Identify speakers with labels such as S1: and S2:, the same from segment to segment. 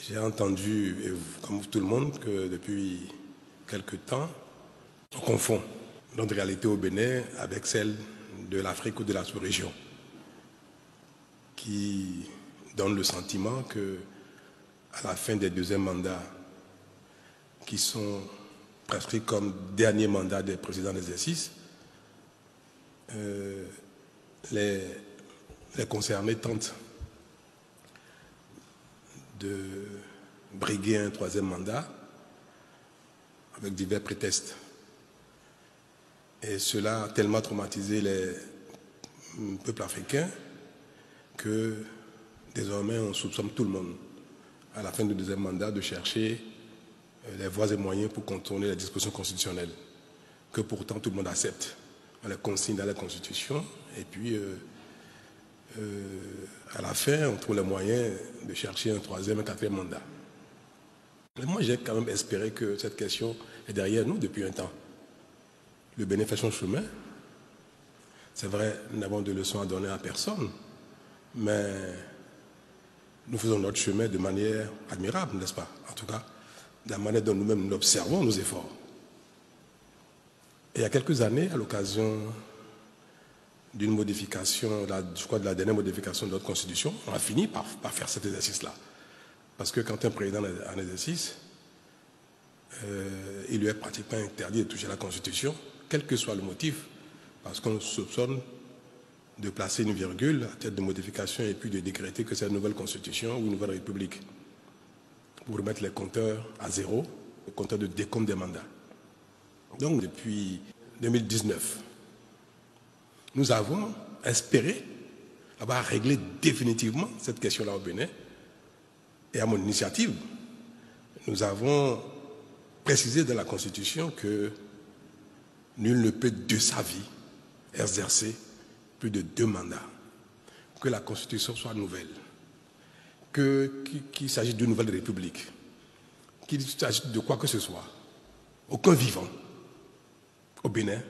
S1: J'ai entendu, comme tout le monde, que depuis quelque temps, on confond notre réalité au Bénin avec celle de l'Afrique ou de la sous-région, qui donne le sentiment que, à la fin des deuxièmes mandats, qui sont prescrits comme dernier mandat des présidents d'exercice, les concernés tentent de briguer un troisième mandat avec divers prétextes. Et cela a tellement traumatisé les peuples africains que désormais on soupçonne tout le monde, à la fin du deuxième mandat, de chercher les voies et moyens pour contourner les dispositions constitutionnelles, que pourtant tout le monde accepte. On les consigne dans la Constitution, et puis à la fin, on trouve les moyens de chercher un troisième, un quatrième mandat. Mais moi, j'ai quand même espéré que cette question est derrière nous depuis un temps. Le Bénin fait son chemin. C'est vrai, nous n'avons de leçons à donner à personne, mais nous faisons notre chemin de manière admirable, n'est-ce pas? En tout cas, de la manière dont nous-mêmes nous observons nos efforts. Et il y a quelques années, à l'occasion d'une modification, je crois de la dernière modification de notre Constitution, on a fini par faire cet exercice-là. Parce que quand un président est en exercice, il lui est pratiquement interdit de toucher la Constitution, quel que soit le motif, parce qu'on soupçonne de placer une virgule à tête de modification et puis de décréter que c'est une nouvelle Constitution ou une nouvelle République, pour remettre les compteurs à zéro, le compteur de décompte des mandats. Donc depuis 2019, nous avons espéré avoir réglé définitivement cette question-là au Bénin. Et à mon initiative, nous avons précisé dans la Constitution que nul ne peut de sa vie exercer plus de 2 mandats, que la Constitution soit nouvelle, qu'il s'agisse d'une nouvelle république, qu'il s'agisse de quoi que ce soit. Aucun vivant au Bénin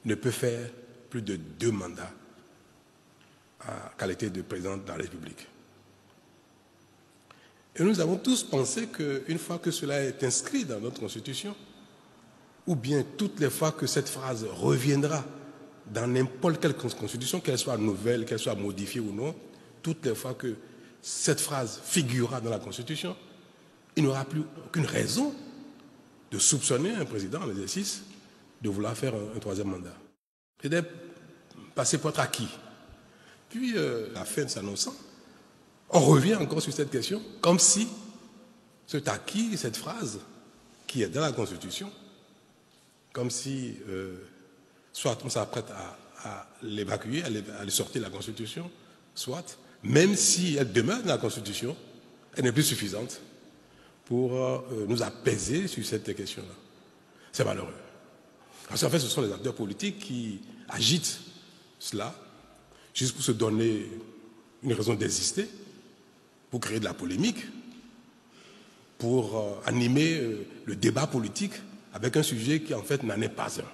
S1: ne peut faire plus de 2 mandats en qualité de président de la République. Et nous avons tous pensé qu'une fois que cela est inscrit dans notre Constitution, ou bien toutes les fois que cette phrase reviendra dans n'importe quelle Constitution, qu'elle soit nouvelle, qu'elle soit modifiée ou non, toutes les fois que cette phrase figurera dans la Constitution, il n'y aura plus aucune raison de soupçonner un président en exercice de vouloir faire un troisième mandat. C'était passé pour être acquis. Puis, la fin de s'annonçant, on revient encore sur cette question, comme si cet acquis, cette phrase qui est dans la Constitution, comme si soit on s'apprête à l'évacuer, à le sortir de la Constitution, soit, même si elle demeure dans la Constitution, elle n'est plus suffisante pour nous apaiser sur cette question-là. C'est malheureux. Parce qu'en fait, ce sont les acteurs politiques qui agitent cela, juste pour se donner une raison d'exister, pour créer de la polémique, pour animer le débat politique avec un sujet qui en fait n'en est pas un.